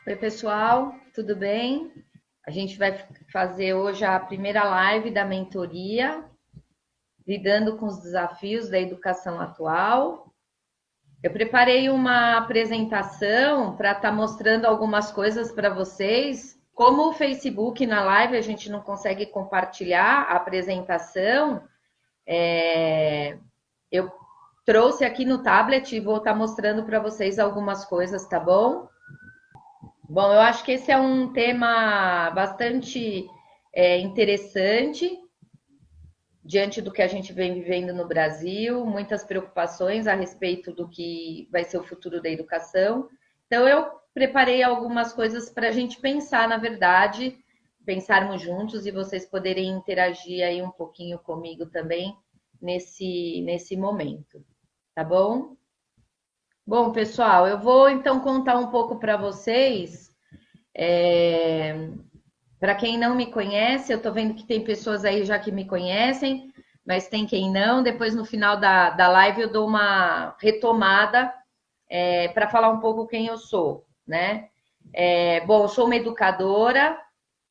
Oi, pessoal, tudo bem? A gente vai fazer hoje a primeira live da mentoria, lidando com os desafios da educação atual. Eu preparei uma apresentação para estar mostrando algumas coisas para vocês. Como o Facebook na live a gente não consegue compartilhar a apresentação, eu trouxe aqui no tablet e vou estar mostrando para vocês algumas coisas, tá bom? Bom, eu acho que esse é um tema bastante interessante diante do que a gente vem vivendo no Brasil, muitas preocupações a respeito do que vai ser o futuro da educação. Então, eu preparei algumas coisas para a gente pensar, na verdade, pensarmos juntos e vocês poderem interagir aí um pouquinho comigo também nesse momento, tá bom? Bom, pessoal, eu vou então contar um pouco para vocês. Para quem não me conhece, eu estou vendo que tem pessoas aí já que me conhecem, mas tem quem não. Depois, no final da live, eu dou uma retomada para falar um pouco quem eu sou, né? Bom, eu sou uma educadora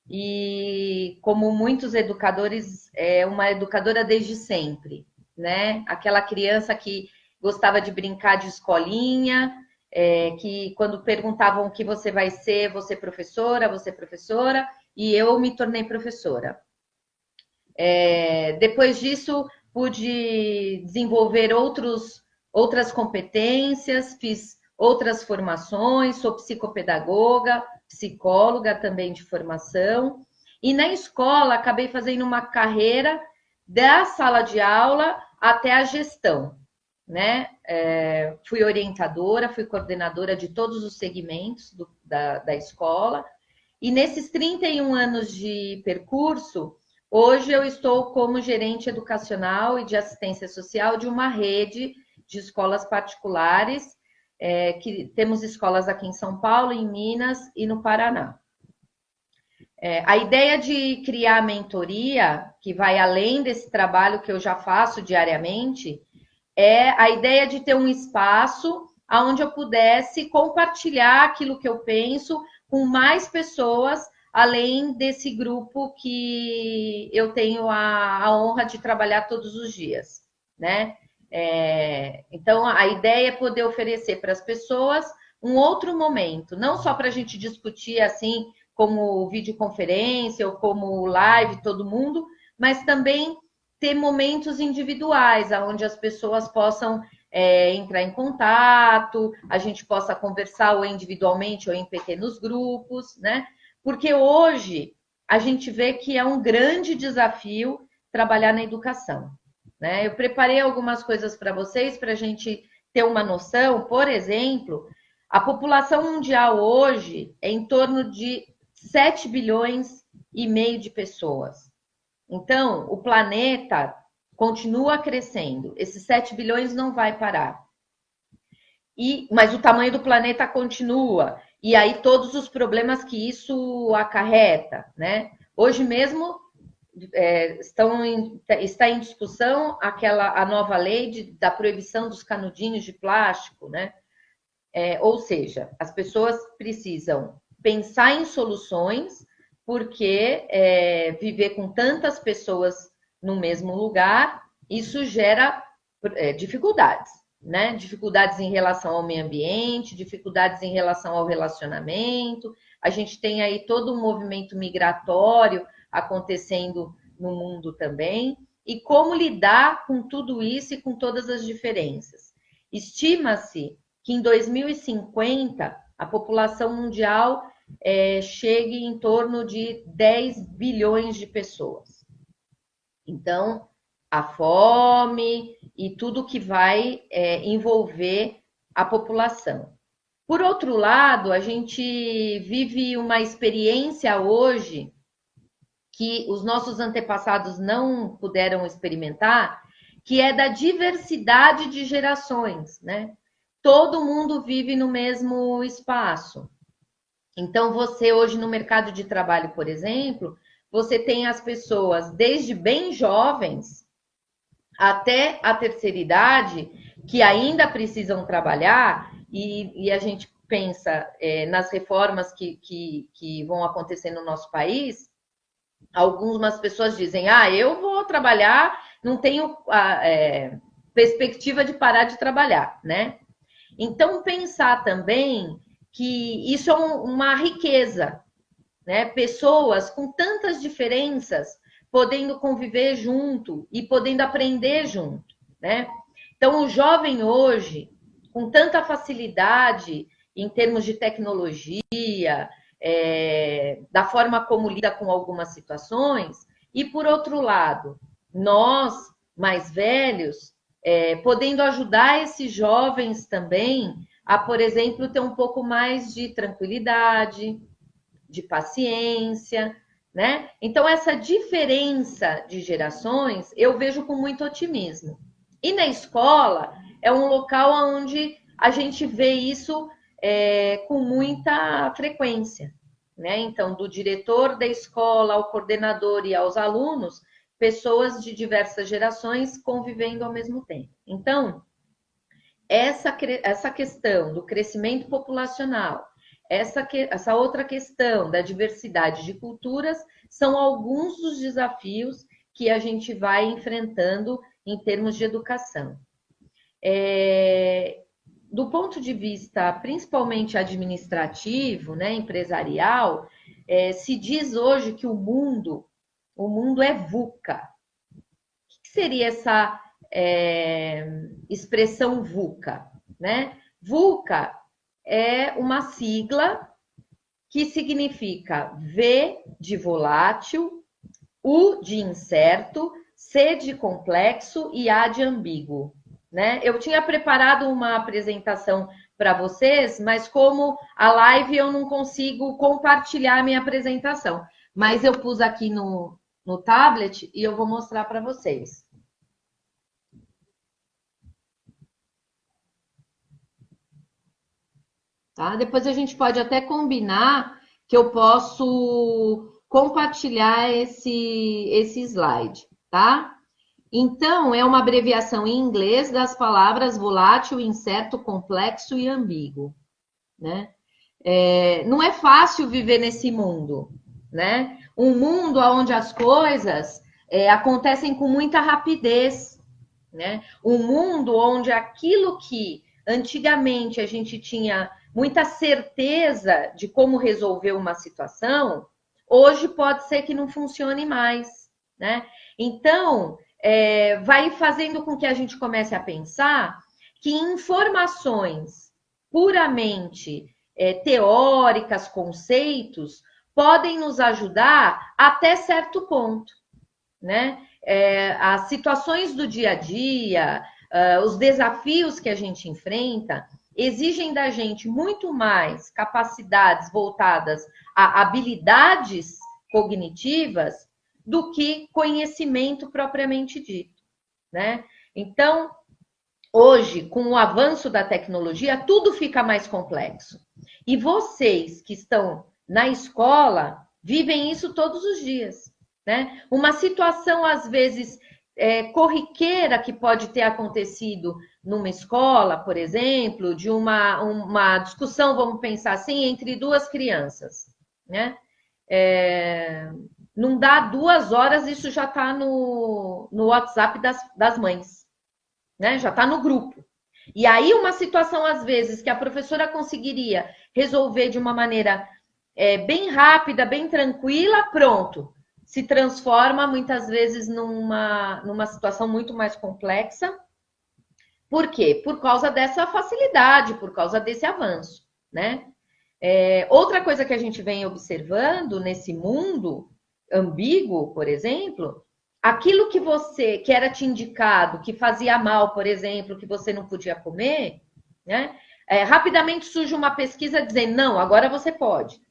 e, como muitos educadores, uma educadora desde sempre, né? Aquela criança que gostava de brincar de escolinha, que quando perguntavam o que você vai ser, você é professora, e eu me tornei professora. Depois disso, pude desenvolver outras competências, fiz outras formações, sou psicopedagoga, psicóloga também de formação, e na escola acabei fazendo uma carreira da sala de aula até a gestão, né? Fui orientadora, fui coordenadora de todos os segmentos da escola, e nesses 31 anos de percurso, hoje eu estou como gerente educacional e de assistência social de uma rede de escolas particulares, que temos escolas aqui em São Paulo, em Minas e no Paraná. A ideia de criar a mentoria, que vai além desse trabalho que eu já faço diariamente, é a ideia de ter um espaço onde eu pudesse compartilhar aquilo que eu penso com mais pessoas, além desse grupo que eu tenho a honra de trabalhar todos os dias, né? Então, a ideia é poder oferecer para as pessoas um outro momento, não só para a gente discutir assim, como videoconferência ou como live, todo mundo, mas também ter momentos individuais, onde as pessoas possam entrar em contato, a gente possa conversar ou individualmente ou em pequenos grupos, né? Porque hoje a gente vê que é um grande desafio trabalhar na educação, né? Eu preparei algumas coisas para vocês para a gente ter uma noção. Por exemplo, a população mundial hoje é em torno de 7 bilhões e meio de pessoas. Então, o planeta continua crescendo. Esses 7 bilhões não vai parar. Mas o tamanho do planeta continua. E aí todos os problemas que isso acarreta, né? Hoje mesmo está em discussão a nova lei da proibição dos canudinhos de plástico, né? Ou seja, as pessoas precisam pensar em soluções, porque viver com tantas pessoas no mesmo lugar, isso gera dificuldades, né? Dificuldades em relação ao meio ambiente, dificuldades em relação ao relacionamento. A gente tem aí todo um movimento migratório acontecendo no mundo também. E como lidar com tudo isso e com todas as diferenças? Estima-se que em 2050 a população mundial chegue em torno de 10 bilhões de pessoas. Então, a fome e tudo que vai envolver a população. Por outro lado, a gente vive uma experiência hoje que os nossos antepassados não puderam experimentar, que é da diversidade de gerações, né? Todo mundo vive no mesmo espaço. Então, você hoje no mercado de trabalho, por exemplo, você tem as pessoas desde bem jovens até a terceira idade que ainda precisam trabalhar, e a gente pensa nas reformas que vão acontecer no nosso país, algumas pessoas dizem, eu vou trabalhar, não tenho perspectiva de parar de trabalhar, né? Então, pensar também que isso é uma riqueza, né? Pessoas com tantas diferenças podendo conviver junto e podendo aprender junto, né? Então, o jovem hoje, com tanta facilidade em termos de tecnologia, da forma como lida com algumas situações, e por outro lado, nós, mais velhos, podendo ajudar esses jovens também a, por exemplo, ter um pouco mais de tranquilidade, de paciência, né? Então, essa diferença de gerações eu vejo com muito otimismo. E na escola é um local onde a gente vê isso com muita frequência, né? Então, do diretor da escola ao coordenador e aos alunos, pessoas de diversas gerações convivendo ao mesmo tempo. Então, essa questão do crescimento populacional, essa outra questão da diversidade de culturas, são alguns dos desafios que a gente vai enfrentando em termos de educação. Do ponto de vista principalmente administrativo, né, empresarial, se diz hoje que o mundo é VUCA. O que seria essa expressão VUCA, né? VUCA é uma sigla que significa V de volátil, U de incerto, C de complexo e A de ambíguo, né? Eu tinha preparado uma apresentação para vocês, mas como a live eu não consigo compartilhar a minha apresentação, mas eu pus aqui no tablet e eu vou mostrar para vocês. Tá? Depois a gente pode até combinar que eu posso compartilhar esse slide, tá? Então, é uma abreviação em inglês das palavras volátil, incerto, complexo e ambíguo, né? Não é fácil viver nesse mundo, né? Um mundo onde as coisas acontecem com muita rapidez, né? Um mundo onde aquilo que antigamente a gente tinha muita certeza de como resolver uma situação, hoje pode ser que não funcione mais, né? Então, vai fazendo com que a gente comece a pensar que informações puramente teóricas, conceitos, podem nos ajudar até certo ponto, né? As situações do dia a dia, os desafios que a gente enfrenta, exigem da gente muito mais capacidades voltadas a habilidades cognitivas do que conhecimento propriamente dito, né? Então, hoje, com o avanço da tecnologia, tudo fica mais complexo. E vocês que estão na escola vivem isso todos os dias, né? Uma situação, às vezes, corriqueira que pode ter acontecido numa escola, por exemplo, de uma discussão, vamos pensar assim, entre duas crianças, né? Não dá 2 horas, isso já está no WhatsApp das mães, né? Já está no grupo. E aí, uma situação, às vezes, que a professora conseguiria resolver de uma maneira bem rápida, bem tranquila, pronto. Se transforma, muitas vezes, numa situação muito mais complexa. Por quê? Por causa dessa facilidade, por causa desse avanço, né? Outra coisa que a gente vem observando nesse mundo ambíguo, por exemplo, aquilo que era te indicado, que fazia mal, por exemplo, que você não podia comer, né? Rapidamente surge uma pesquisa dizendo, não, agora você pode,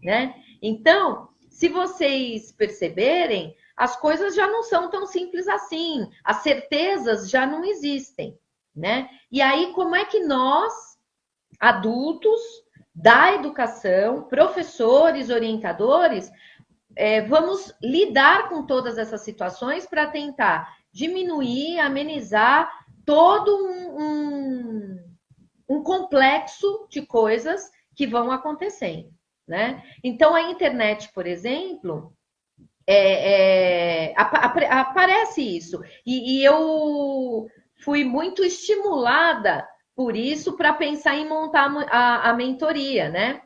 né? Então, se vocês perceberem, as coisas já não são tão simples assim, as certezas já não existem, né? E aí, como é que nós, adultos da educação, professores, orientadores, vamos lidar com todas essas situações para tentar diminuir, amenizar todo um um complexo de coisas que vão acontecendo, né? Então, a internet, por exemplo, aparece isso. E eu fui muito estimulada por isso para pensar em montar a mentoria, né?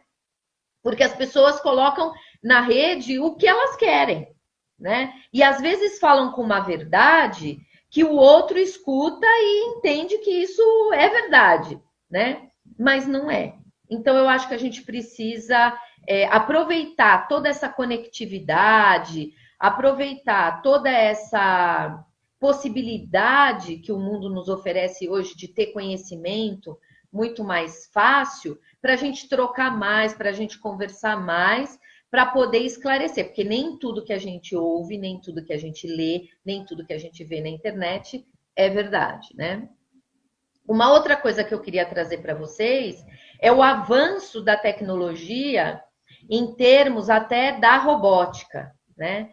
Porque as pessoas colocam na rede o que elas querem, né? E às vezes falam com uma verdade que o outro escuta e entende que isso é verdade, né? Mas não é. Então eu acho que a gente precisa aproveitar toda essa conectividade, aproveitar toda essa possibilidade que o mundo nos oferece hoje de ter conhecimento muito mais fácil, para a gente trocar mais, para a gente conversar mais, para poder esclarecer, porque nem tudo que a gente ouve, nem tudo que a gente lê, nem tudo que a gente vê na internet é verdade, né? Uma outra coisa que eu queria trazer para vocês é o avanço da tecnologia em termos até da robótica, né?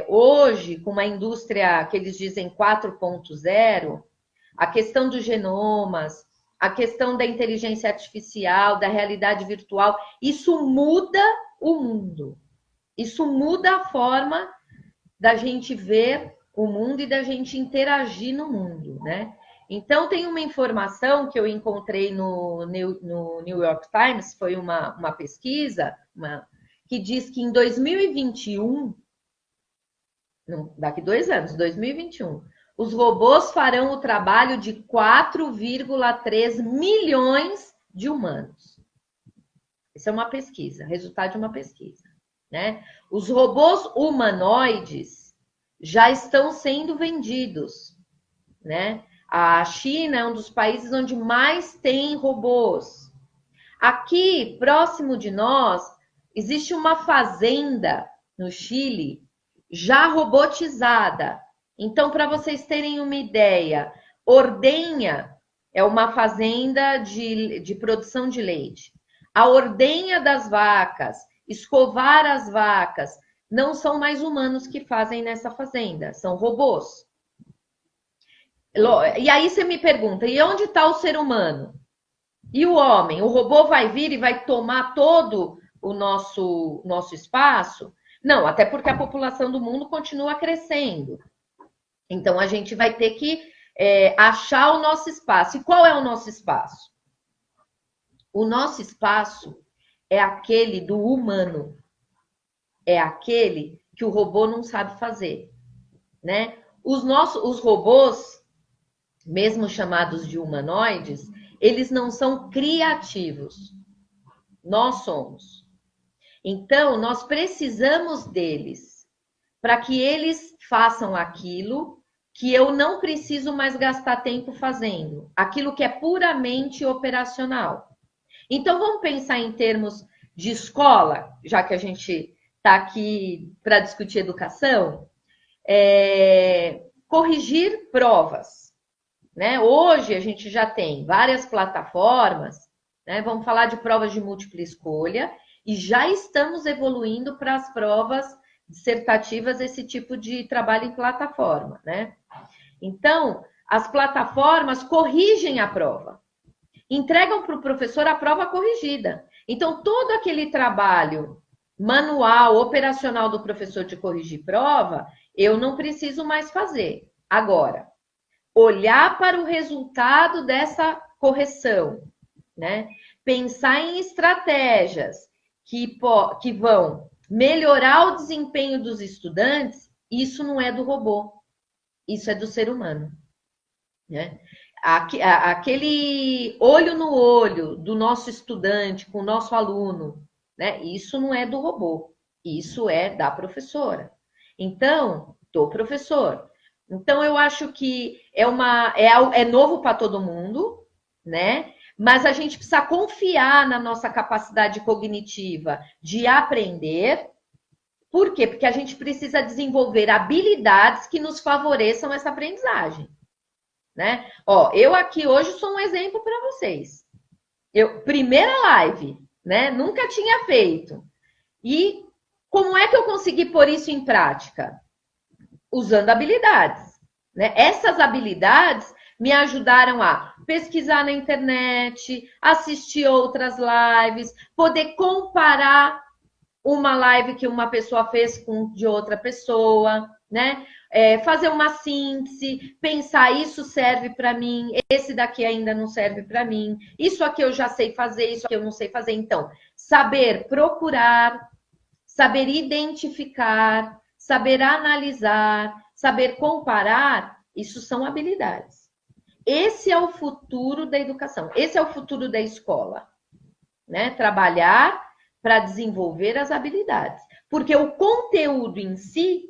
Hoje, com uma indústria que eles dizem 4.0, a questão dos genomas, a questão da inteligência artificial, da realidade virtual, isso muda o mundo. Isso muda a forma da gente ver o mundo e da gente interagir no mundo, né? Então, tem uma informação que eu encontrei no New York Times, foi uma pesquisa, que diz que em 2021, daqui 2 anos, 2021, os robôs farão o trabalho de 4,3 milhões de humanos. Isso é uma pesquisa, resultado de uma pesquisa, né? Os robôs humanoides já estão sendo vendidos, né? A China é um dos países onde mais tem robôs. Aqui, próximo de nós, existe uma fazenda no Chile já robotizada. Então, para vocês terem uma ideia, ordenha é uma fazenda de produção de leite. A ordenha das vacas, escovar as vacas, não são mais humanos que fazem nessa fazenda, são robôs. E aí você me pergunta, e onde está o ser humano? E o homem? O robô vai vir e vai tomar todo o nosso espaço? Não, até porque a população do mundo continua crescendo. Então, a gente vai ter que achar o nosso espaço. E qual é o nosso espaço? O nosso espaço é aquele do humano. É aquele que o robô não sabe fazer, né? Os robôs, mesmo chamados de humanoides, eles não são criativos. Nós somos. Então, nós precisamos deles para que eles façam aquilo que eu não preciso mais gastar tempo fazendo, aquilo que é puramente operacional. Então, vamos pensar em termos de escola, já que a gente está aqui para discutir educação, corrigir provas, né? Hoje a gente já tem várias plataformas, né? Vamos falar de provas de múltipla escolha, e já estamos evoluindo para as provas dissertativas, esse tipo de trabalho em plataforma, né? Então, as plataformas corrigem a prova, entregam para o professor a prova corrigida. Então, todo aquele trabalho manual, operacional do professor de corrigir prova, eu não preciso mais fazer. Agora, olhar para o resultado dessa correção, né? Pensar em estratégias que vão melhorar o desempenho dos estudantes, isso não é do robô, isso é do ser humano, né? Aquele olho no olho do nosso estudante com o nosso aluno, né? Isso não é do robô, isso é da professora. Então, do professor. Então, eu acho que é novo para todo mundo, né? Mas a gente precisa confiar na nossa capacidade cognitiva de aprender. Por quê? Porque a gente precisa desenvolver habilidades que nos favoreçam essa aprendizagem, né? Ó, eu aqui hoje sou um exemplo para vocês. Primeira live, né? Nunca tinha feito. E como é que eu consegui pôr isso em prática? Usando habilidades, né? Essas habilidades me ajudaram a pesquisar na internet, assistir outras lives, poder comparar uma live que uma pessoa fez com de outra pessoa, né? Fazer uma síntese, pensar isso serve para mim, esse daqui ainda não serve para mim, isso aqui eu já sei fazer, isso aqui eu não sei fazer. Então, saber procurar, saber identificar, saber analisar, saber comparar, isso são habilidades. Esse é o futuro da educação, esse é o futuro da escola, né? Trabalhar para desenvolver as habilidades. Porque o conteúdo em si,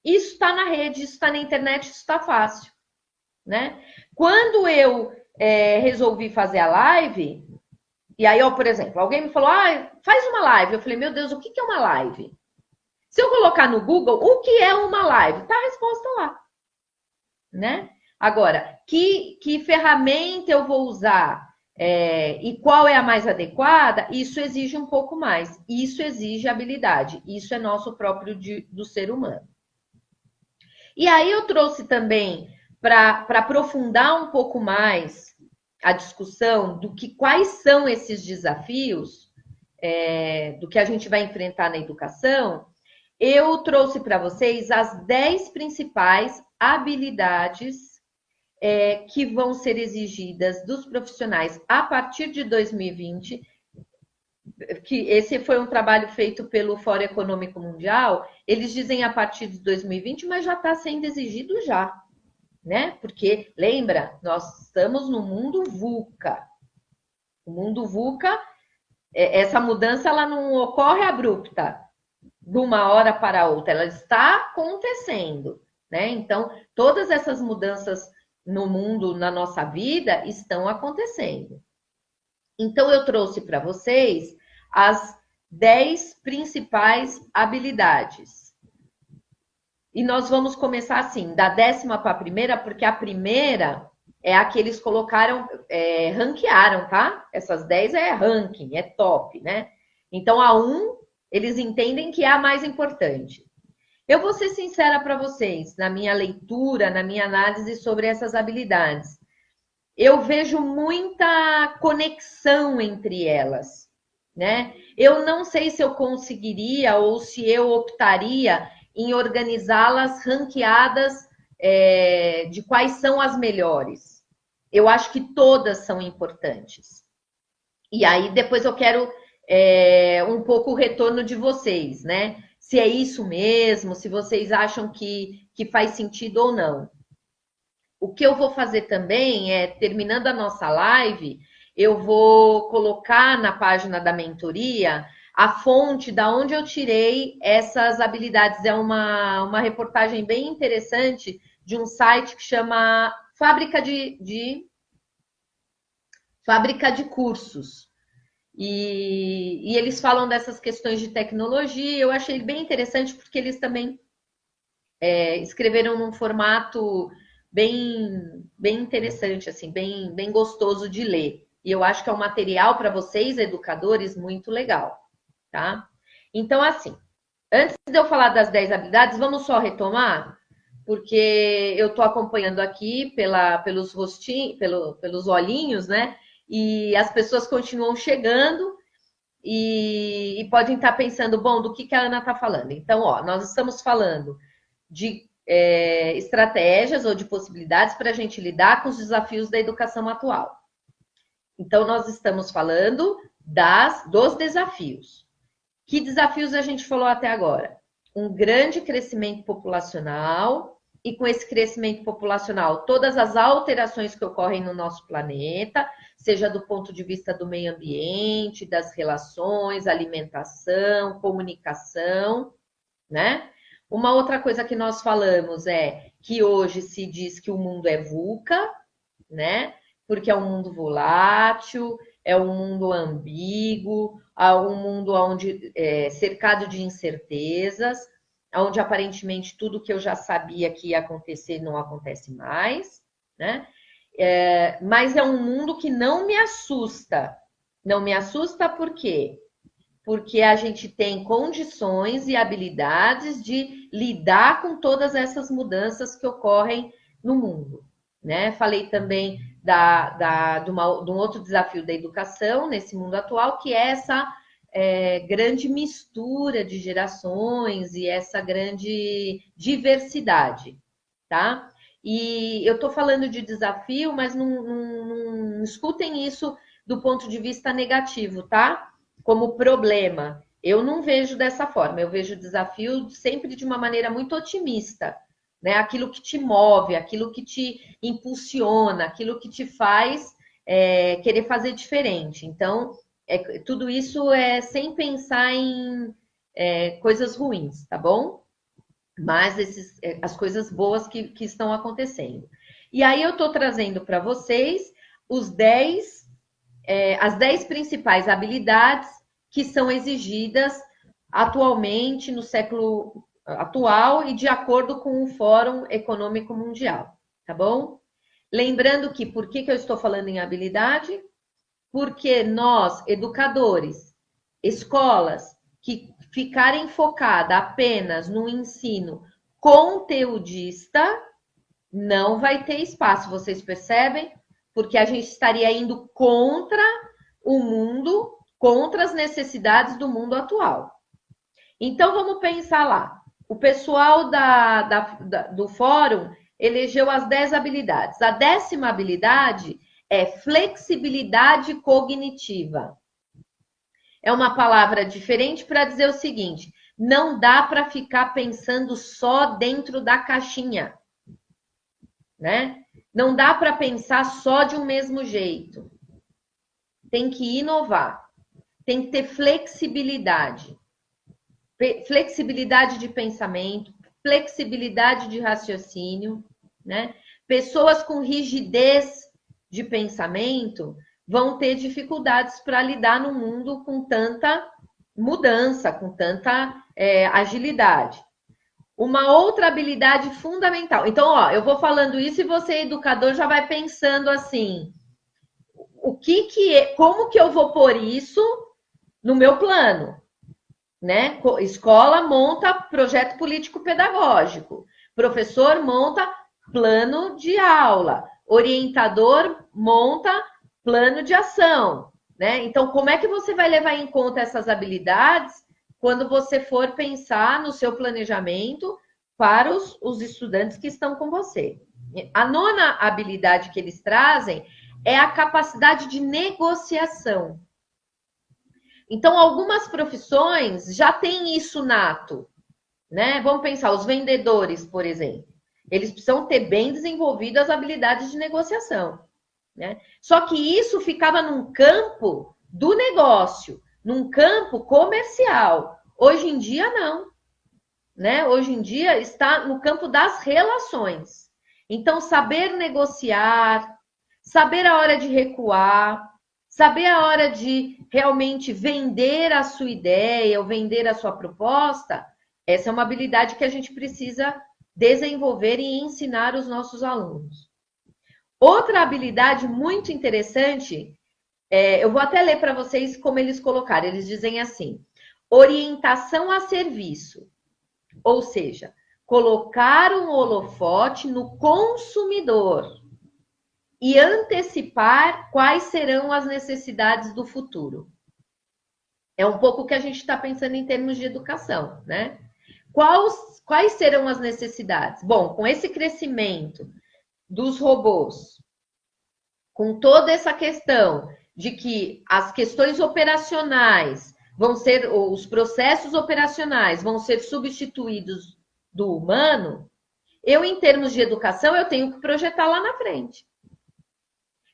isso está na rede, isso está na internet, isso está fácil, né? Quando eu resolvi fazer a live, e aí, ó, por exemplo, alguém me falou, faz uma live. Eu falei, meu Deus, o que é uma live? Se eu colocar no Google, o que é uma live? Tá a resposta lá, né? Agora, que ferramenta eu vou usar e qual é a mais adequada? Isso exige um pouco mais. Isso exige habilidade. Isso é nosso próprio do ser humano. E aí eu trouxe também, para aprofundar um pouco mais a discussão quais são esses desafios do que a gente vai enfrentar na educação, eu trouxe para vocês as 10 principais habilidades que vão ser exigidas dos profissionais a partir de 2020, que esse foi um trabalho feito pelo Fórum Econômico Mundial, eles dizem a partir de 2020, mas já está sendo exigido já, né? Porque, lembra, nós estamos no mundo VUCA. O mundo VUCA, essa mudança ela não ocorre abrupta, de uma hora para outra, ela está acontecendo, né? Então, todas essas mudanças no mundo, na nossa vida, estão acontecendo. Então, eu trouxe para vocês as 10 principais habilidades. E nós vamos começar assim, da 10ª para a primeira, porque a primeira é a que eles colocaram, ranquearam, tá? Essas 10 é ranking, é top, né? Então, a 1, eles entendem que é a mais importante. Eu vou ser sincera para vocês, na minha leitura, na minha análise sobre essas habilidades. Eu vejo muita conexão entre elas, né? Eu não sei se eu conseguiria ou se eu optaria em organizá-las ranqueadas de quais são as melhores. Eu acho que todas são importantes. E aí depois eu quero um pouco o retorno de vocês, né? Se é isso mesmo, se vocês acham que faz sentido ou não. O que eu vou fazer também terminando a nossa live, eu vou colocar na página da mentoria a fonte da onde eu tirei essas habilidades. É uma reportagem bem interessante de um site que chama Fábrica de Cursos. E eles falam dessas questões de tecnologia. Eu achei bem interessante porque eles também escreveram num formato bem interessante, assim, bem gostoso de ler. E eu acho que é um material para vocês, educadores, muito legal, tá? Então, assim, antes de eu falar das 10 habilidades, vamos só retomar? Porque eu estou acompanhando aqui pelos rostinhos, pelos olhinhos, né? E as pessoas continuam chegando e podem estar pensando, bom, do que a Ana está falando? Então, ó, nós estamos falando de estratégias ou de possibilidades para a gente lidar com os desafios da educação atual. Então, nós estamos falando dos desafios. Que desafios a gente falou até agora? Um grande crescimento populacional, e com esse crescimento populacional, todas as alterações que ocorrem no nosso planeta, seja do ponto de vista do meio ambiente, das relações, alimentação, comunicação, né? Uma outra coisa que nós falamos é que hoje se diz que o mundo é VUCA, né? Porque é um mundo volátil, é um mundo ambíguo, um mundo onde cercado de incertezas, onde aparentemente tudo que eu já sabia que ia acontecer não acontece mais, né? Mas é um mundo que não me assusta. Não me assusta por quê? Porque a gente tem condições e habilidades de lidar com todas essas mudanças que ocorrem no mundo. né? Falei também de um outro desafio da educação nesse mundo atual, que é essa grande mistura de gerações e essa grande diversidade, tá? E eu estou falando de desafio, mas não escutem isso do ponto de vista negativo, tá? Como problema. Eu não vejo dessa forma, eu vejo o desafio sempre de uma maneira muito otimista, né? Aquilo que te move, aquilo que te impulsiona, aquilo que te faz querer fazer diferente. Então, tudo isso é sem pensar em coisas ruins, tá bom? Mas as coisas boas que estão acontecendo. E aí eu estou trazendo para vocês as 10 principais habilidades que são exigidas atualmente no século atual e de acordo com o Fórum Econômico Mundial, tá bom? Lembrando que, por que eu estou falando em habilidade? Porque nós, educadores, escolas que ficarem focadas apenas no ensino conteudista, não vai ter espaço, vocês percebem? Porque a gente estaria indo contra o mundo, contra as necessidades do mundo atual. Então, vamos pensar lá. O pessoal do fórum elegeu as 10 habilidades. A 10ª habilidade é flexibilidade cognitiva. É uma palavra diferente para dizer o seguinte: não dá para ficar pensando só dentro da caixinha, né? Não dá para pensar só de um mesmo jeito. Tem que inovar. Tem que ter flexibilidade. Flexibilidade de pensamento, flexibilidade de raciocínio, né? Pessoas com rigidez de pensamento vão ter dificuldades para lidar no mundo com tanta mudança, com tanta agilidade. Uma outra habilidade fundamental. Então, ó, eu vou falando isso e você, educador, já vai pensando assim: como que eu vou pôr isso no meu plano? Né? Escola monta projeto político-pedagógico, professor monta plano de aula, orientador monta plano de ação, né? Então, como é que você vai levar em conta essas habilidades quando você for pensar no seu planejamento para os estudantes que estão com você? A 9ª habilidade que eles trazem é a capacidade de negociação. Então, algumas profissões já têm isso nato, né? Vamos pensar, os vendedores, por exemplo. Eles precisam ter bem desenvolvidas as habilidades de negociação, né? Só que isso ficava num campo do negócio, num campo comercial. Hoje em dia, não, né? Hoje em dia está no campo das relações. Então, saber negociar, saber a hora de recuar, saber a hora de realmente vender a sua ideia ou vender a sua proposta, essa é uma habilidade que a gente precisa desenvolver e ensinar os nossos alunos. Outra habilidade muito interessante, eu vou até ler para vocês como eles colocaram. Eles dizem assim: orientação a serviço, ou seja, colocar um holofote no consumidor e antecipar quais serão as necessidades do futuro. É um pouco o que a gente está pensando em termos de educação, né? Quais serão as necessidades? Bom, com esse crescimento dos robôs, com toda essa questão de que as questões operacionais vão ser, os processos operacionais vão ser substituídos do humano, eu, em termos de educação, eu tenho que projetar lá na frente.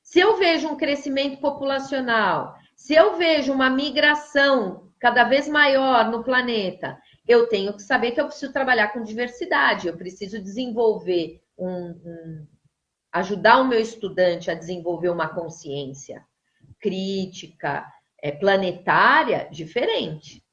Se eu vejo um crescimento populacional, se eu vejo uma migração cada vez maior no planeta, eu tenho que saber que eu preciso trabalhar com diversidade, eu preciso desenvolver ajudar o meu estudante a desenvolver uma consciência crítica, planetária, diferente,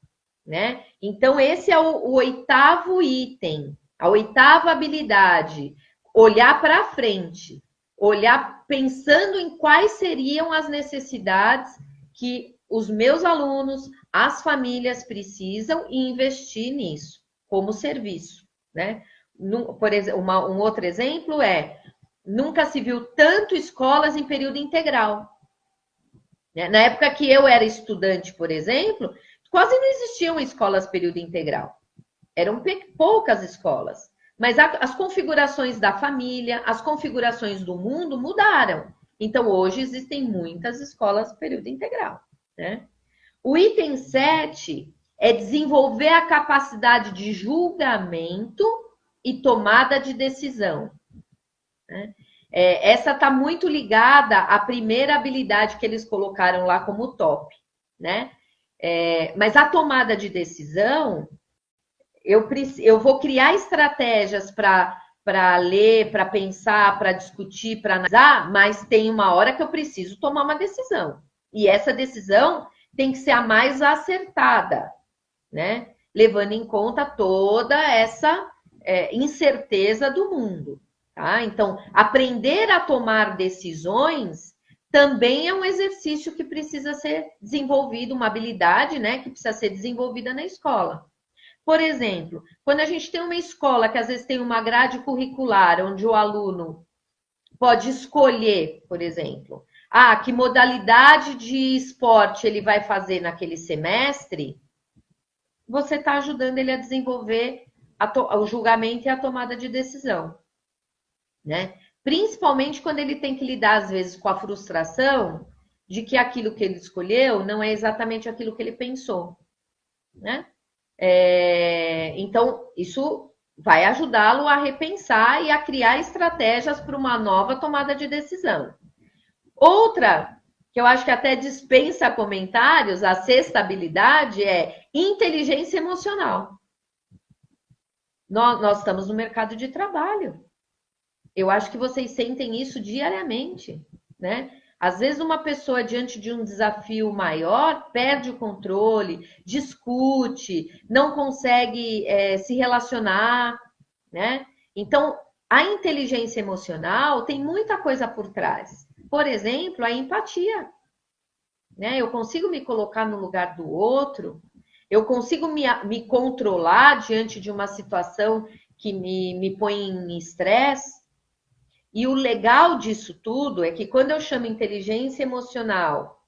né? Então, esse é o 8º item, a 8ª habilidade, olhar para frente, olhar pensando em quais seriam as necessidades que os meus alunos, as famílias precisam e investir nisso, como serviço, né? Por exemplo, um outro exemplo é nunca se viu tanto escolas em período integral. Na época que eu era estudante, por exemplo, quase não existiam escolas período integral. Eram poucas escolas. Mas as configurações da família, as configurações do mundo mudaram. Então, hoje existem muitas escolas período integral, né? O item 7 é desenvolver a capacidade de julgamento e tomada de decisão, né? Essa está muito ligada à primeira habilidade que eles colocaram lá como top, né? Mas a tomada de decisão, eu vou criar estratégias para ler, para pensar, para discutir, para analisar, mas tem uma hora que eu preciso tomar uma decisão. E essa decisão tem que ser a mais acertada, né? Levando em conta toda essa incerteza do mundo. Tá? Então, aprender a tomar decisões também é um exercício que precisa ser desenvolvido, uma habilidade, né, que precisa ser desenvolvida na escola. Por exemplo, quando a gente tem uma escola que às vezes tem uma grade curricular, onde o aluno pode escolher, por exemplo, que modalidade de esporte ele vai fazer naquele semestre, você está ajudando ele a desenvolver o julgamento e a tomada de decisão, né? Principalmente quando ele tem que lidar, às vezes, com a frustração de que aquilo que ele escolheu não é exatamente aquilo que ele pensou, né? Então, isso vai ajudá-lo a repensar e a criar estratégias para uma nova tomada de decisão. Outra, que eu acho que até dispensa comentários, a sexta habilidade é inteligência emocional. Nós estamos no mercado de trabalho. Eu acho que vocês sentem isso diariamente, né? Às vezes uma pessoa diante de um desafio maior perde o controle, discute, não consegue se relacionar, né? Então, a inteligência emocional tem muita coisa por trás. Por exemplo, a empatia, né? Eu consigo me colocar no lugar do outro, eu consigo me controlar diante de uma situação que me põe em estresse. E o legal disso tudo é que quando eu chamo inteligência emocional,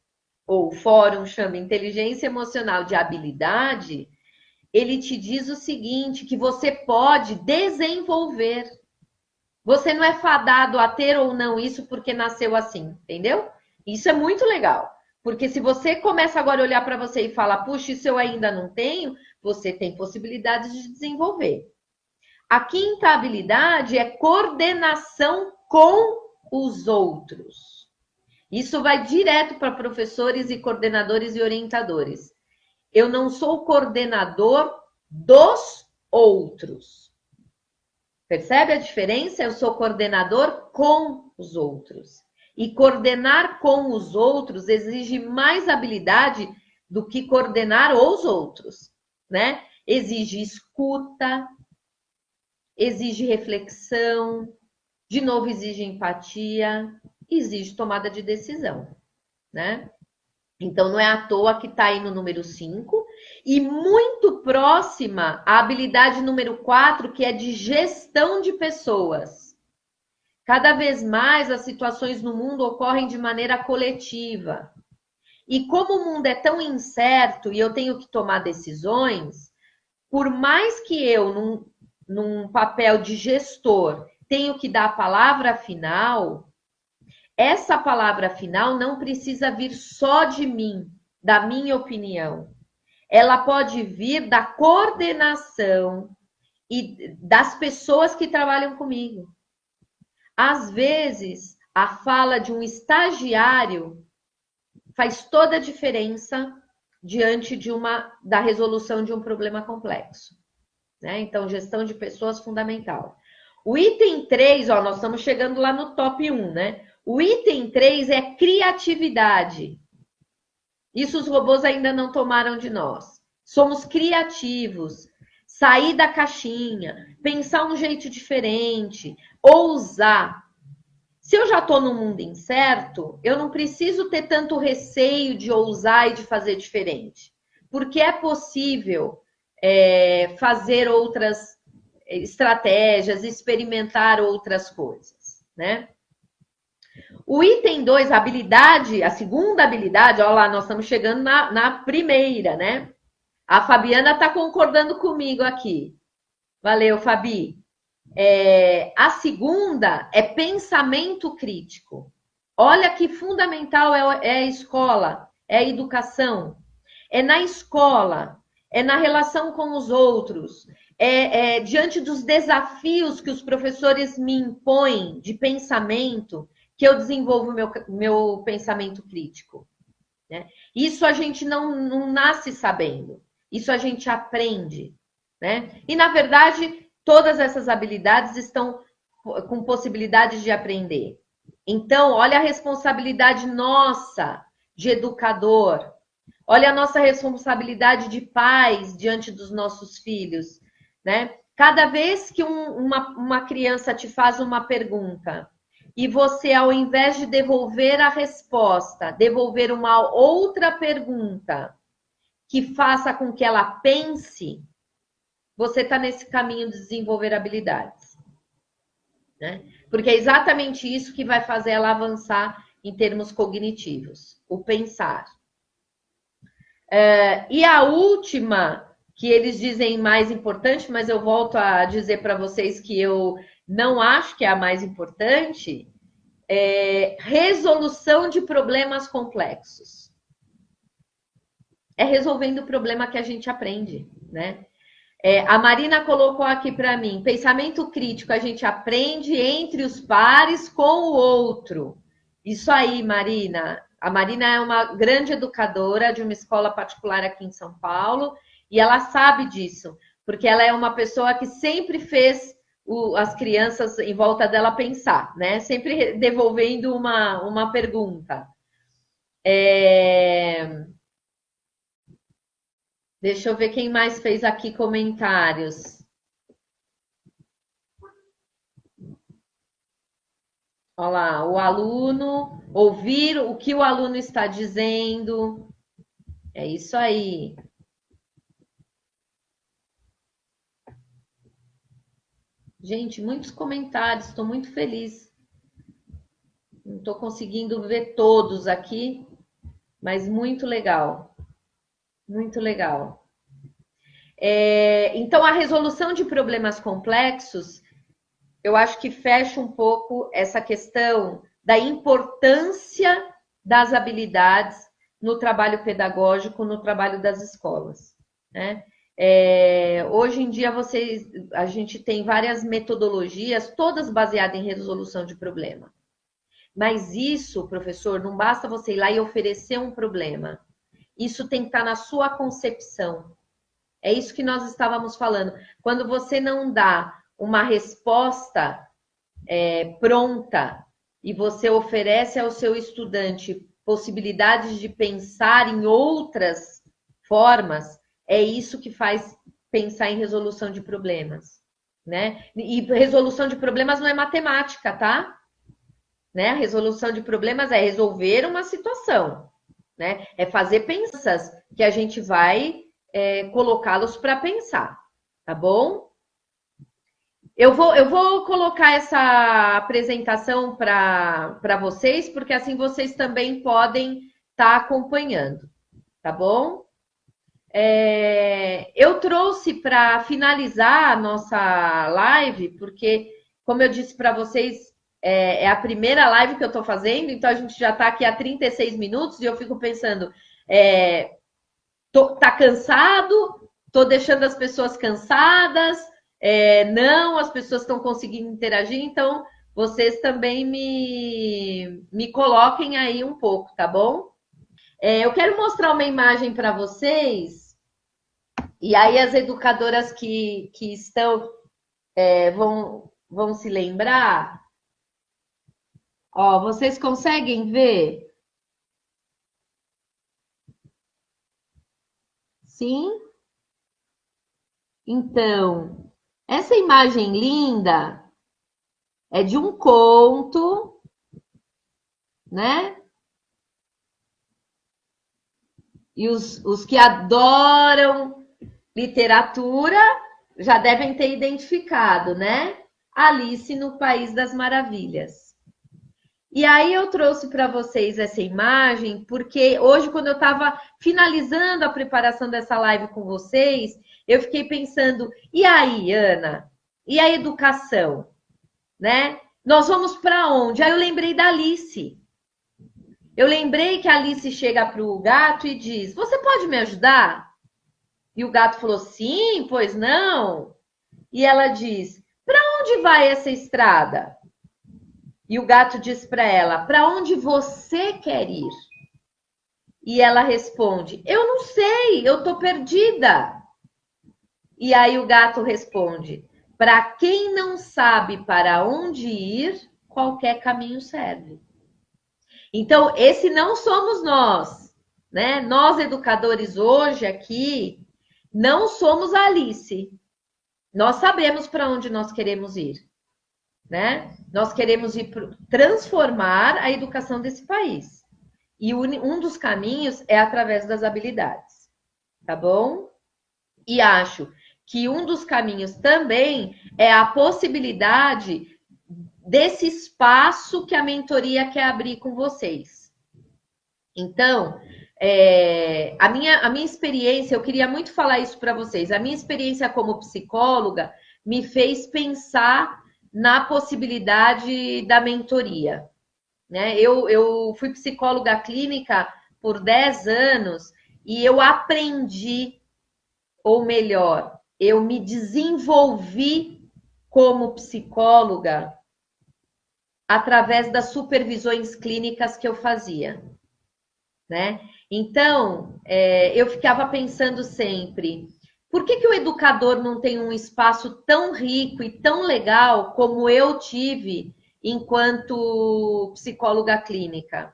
ou o fórum chama inteligência emocional de habilidade, ele te diz o seguinte, que você pode desenvolver. Você não é fadado a ter ou não isso porque nasceu assim, entendeu? Isso é muito legal. Porque se você começa agora a olhar para você e falar, puxa, isso eu ainda não tenho, você tem possibilidades de desenvolver. A quinta habilidade é coordenação com os outros. Isso vai direto para professores e coordenadores e orientadores. Eu não sou coordenador dos outros. Percebe a diferença? Eu sou coordenador com os outros. E coordenar com os outros exige mais habilidade do que coordenar os outros, né? Exige escuta, exige reflexão, de novo exige empatia, exige tomada de decisão, né? Então não é à toa que está aí no número 5 e muito próxima à habilidade número 4, que é de gestão de pessoas. Cada vez mais as situações no mundo ocorrem de maneira coletiva. E como o mundo é tão incerto e eu tenho que tomar decisões, por mais que eu, num papel de gestor, tenho que dar a palavra final, essa palavra final não precisa vir só de mim, da minha opinião. Ela pode vir da coordenação e das pessoas que trabalham comigo. Às vezes, a fala de um estagiário faz toda a diferença diante da resolução de um problema complexo, né? Então, gestão de pessoas fundamental. O item 3, nós estamos chegando lá no top 1, né? O item 3 é criatividade. Isso os robôs ainda não tomaram de nós. Somos criativos, sair da caixinha, pensar um jeito diferente, ousar. Se eu já estou num mundo incerto, eu não preciso ter tanto receio de ousar e de fazer diferente. Porque é possível fazer outras estratégias, experimentar outras coisas. né? O item 2, a habilidade, a segunda habilidade, olha lá, nós estamos chegando na primeira, né? A Fabiana está concordando comigo aqui. Valeu, Fabi. A segunda é pensamento crítico. Olha que fundamental é a escola, é a educação. É na escola, é na relação com os outros, diante dos desafios que os professores me impõem de pensamento, que eu desenvolvo meu pensamento crítico. Né? Isso a gente não nasce sabendo, isso a gente aprende. Né? E, na verdade, todas essas habilidades estão com possibilidades de aprender. Então, olha a responsabilidade nossa de educador, olha a nossa responsabilidade de pais diante dos nossos filhos. Né? Cada vez que uma criança te faz uma pergunta, e você, ao invés de devolver a resposta, devolver uma outra pergunta que faça com que ela pense, você está nesse caminho de desenvolver habilidades. Né? Porque é exatamente isso que vai fazer ela avançar em termos cognitivos, o pensar. E a última, que eles dizem mais importante, mas eu volto a dizer para vocês que eu não acho que é a mais importante, resolução de problemas complexos. É resolvendo o problema que a gente aprende, né? A Marina colocou aqui para mim, pensamento crítico a gente aprende entre os pares com o outro. Isso aí, Marina. A Marina é uma grande educadora de uma escola particular aqui em São Paulo e ela sabe disso, porque ela é uma pessoa que sempre fez as crianças em volta dela pensar, né? Sempre devolvendo uma pergunta. Deixa eu ver quem mais fez aqui comentários. Olha lá, o aluno, ouvir o que o aluno está dizendo. É isso aí. Gente, muitos comentários, estou muito feliz. Não estou conseguindo ver todos aqui, mas muito legal. Muito legal. Então, a resolução de problemas complexos, eu acho que fecha um pouco essa questão da importância das habilidades no trabalho pedagógico, no trabalho das escolas. Né? Hoje em dia, a gente tem várias metodologias, todas baseadas em resolução de problema. Mas isso, professor, não basta você ir lá e oferecer um problema. Isso tem que estar na sua concepção. É isso que nós estávamos falando. Quando você não dá uma resposta pronta e você oferece ao seu estudante possibilidades de pensar em outras formas, é isso que faz pensar em resolução de problemas. Né? E resolução de problemas não é matemática, tá? Né? A resolução de problemas é resolver uma situação. Né? É fazer pensas que a gente vai colocá-los para pensar, tá bom? Eu vou colocar essa apresentação para vocês, porque assim vocês também podem estar acompanhando, tá bom? Eu trouxe para finalizar a nossa live, porque, como eu disse para vocês, é a primeira live que eu estou fazendo, então a gente já está aqui há 36 minutos e eu fico pensando, tá cansado? Tô deixando as pessoas cansadas? Não, as pessoas estão conseguindo interagir, então vocês também me coloquem aí um pouco, tá bom? Eu quero mostrar uma imagem para vocês, e aí as educadoras que estão vão se lembrar. Ó, vocês conseguem ver? Sim? Então, essa imagem linda é de um conto, né? E os que adoram literatura já devem ter identificado, né? Alice no País das Maravilhas. E aí eu trouxe para vocês essa imagem, porque hoje, quando eu estava finalizando a preparação dessa live com vocês, eu fiquei pensando, e aí, Ana? E a educação? Né? Nós vamos para onde? Aí eu lembrei da Alice. Eu lembrei que a Alice chega para o gato e diz, você pode me ajudar? E o gato falou, sim, pois não. E ela diz, para onde vai essa estrada? E o gato diz para ela, para onde você quer ir? E ela responde, eu não sei, eu estou perdida. E aí o gato responde, para quem não sabe para onde ir, qualquer caminho serve. Então, esse não somos nós, né? Nós, educadores, hoje aqui, não somos a Alice. Nós sabemos para onde nós queremos ir, né? Nós queremos ir transformar a educação desse país. E um dos caminhos é através das habilidades, tá bom? E acho que um dos caminhos também é a possibilidade desse espaço que a mentoria quer abrir com vocês. Então, a minha experiência, eu queria muito falar isso para vocês, a minha experiência como psicóloga me fez pensar na possibilidade da mentoria. Né? Eu fui psicóloga clínica por 10 anos e eu aprendi, ou melhor, eu me desenvolvi como psicóloga através das supervisões clínicas que eu fazia, né? Então, eu ficava pensando sempre, por que o educador não tem um espaço tão rico e tão legal como eu tive enquanto psicóloga clínica?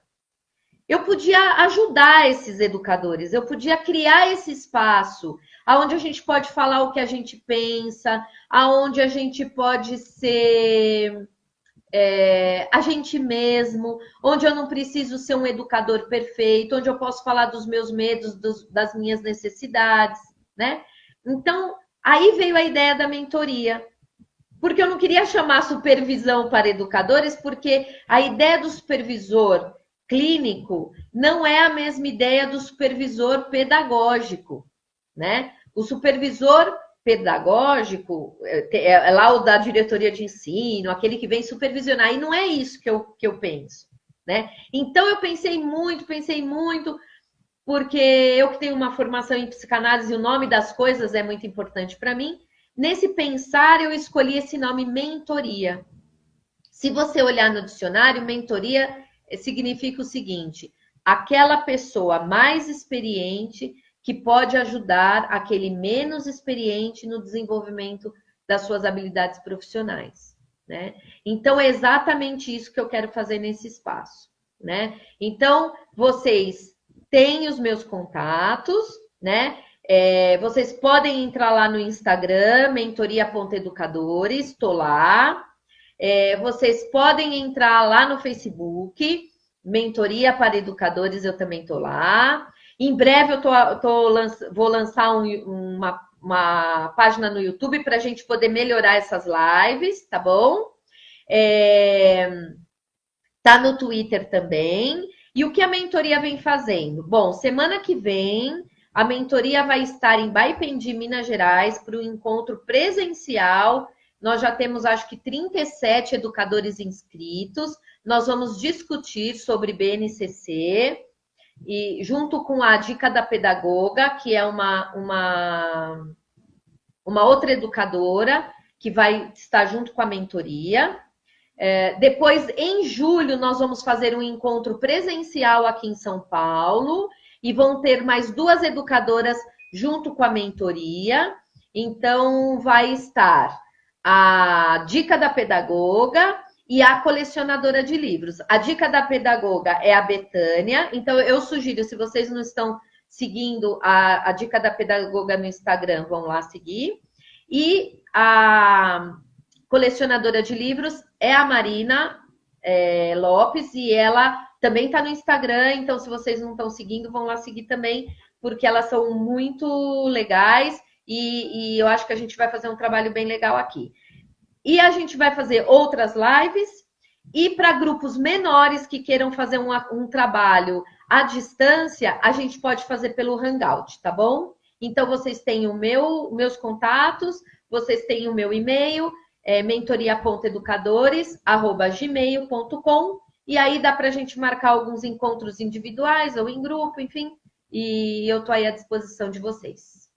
Eu podia ajudar esses educadores, eu podia criar esse espaço onde a gente pode falar o que a gente pensa, aonde a gente pode ser a gente mesmo, onde eu não preciso ser um educador perfeito, onde eu posso falar dos meus medos, das minhas necessidades, né? Então, aí veio a ideia da mentoria, porque eu não queria chamar supervisão para educadores, porque a ideia do supervisor clínico não é a mesma ideia do supervisor pedagógico, né? O supervisor pedagógico é lá o da diretoria de ensino, aquele que vem supervisionar, e não é isso que eu penso, né? Então eu pensei muito, porque eu que tenho uma formação em psicanálise, o nome das coisas é muito importante para mim. Nesse pensar, eu escolhi esse nome mentoria. Se você olhar no dicionário, mentoria significa o seguinte: aquela pessoa mais experiente que pode ajudar aquele menos experiente no desenvolvimento das suas habilidades profissionais, né? Então, é exatamente isso que eu quero fazer nesse espaço, né? Então, vocês têm os meus contatos, né? Vocês podem entrar lá no Instagram, mentoria.educadores, estou lá. Vocês podem entrar lá no Facebook, Mentoria para Educadores, eu também estou lá. Em breve eu vou lançar uma página no YouTube para a gente poder melhorar essas lives, tá bom? Tá no Twitter também. E o que a mentoria vem fazendo? Bom, semana que vem a mentoria vai estar em Baipendi, Minas Gerais, para o encontro presencial. Nós já temos, acho que, 37 educadores inscritos. Nós vamos discutir sobre BNCC, e junto com a Dica da Pedagoga, que é uma outra educadora, que vai estar junto com a mentoria. Depois, em julho, nós vamos fazer um encontro presencial aqui em São Paulo, e vão ter mais 2 educadoras junto com a mentoria. Então, vai estar a Dica da Pedagoga e a colecionadora de livros. A Dica da Pedagoga é a Betânia. Então, eu sugiro, se vocês não estão seguindo a Dica da Pedagoga no Instagram, vão lá seguir. E a colecionadora de livros é a Marina Lopes, e ela também está no Instagram, então se vocês não estão seguindo, vão lá seguir também, porque elas são muito legais e eu acho que a gente vai fazer um trabalho bem legal aqui. E a gente vai fazer outras lives E para grupos menores que queiram fazer um trabalho à distância, a gente pode fazer pelo Hangout, tá bom? Então, vocês têm meus contatos, vocês têm o meu e-mail, mentoria.educadores@gmail.com, e aí dá para a gente marcar alguns encontros individuais ou em grupo, enfim, e eu estou aí à disposição de vocês.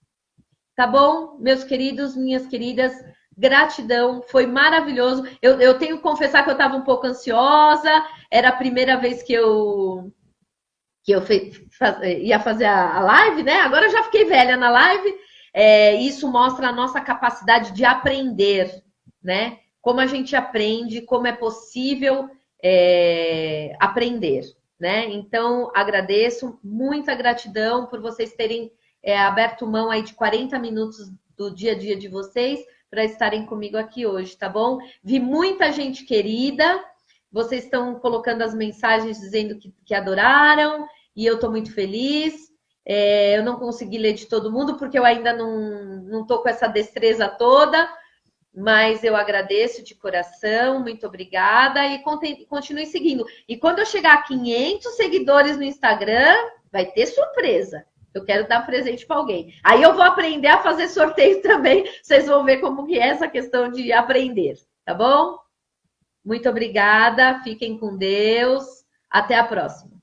Tá bom, meus queridos, minhas queridas? Gratidão, foi maravilhoso. Eu tenho que confessar que eu estava um pouco ansiosa, era a primeira vez que eu ia fazer a live, né? Agora eu já fiquei velha na live. Isso mostra a nossa capacidade de aprender, né? Como a gente aprende, como é possível aprender, né? Então, agradeço, muita gratidão por vocês terem aberto mão aí de 40 minutos do dia a dia de vocês para estarem comigo aqui hoje, tá bom? Vi muita gente querida, vocês estão colocando as mensagens dizendo que adoraram, e eu estou muito feliz. Eu não consegui ler de todo mundo, porque eu ainda não estou com essa destreza toda, mas eu agradeço de coração, muito obrigada, e continue seguindo. E quando eu chegar a 500 seguidores no Instagram, vai ter surpresa. Eu quero dar presente para alguém. Aí eu vou aprender a fazer sorteio também. Vocês vão ver como que é essa questão de aprender, tá bom? Muito obrigada, fiquem com Deus. Até a próxima.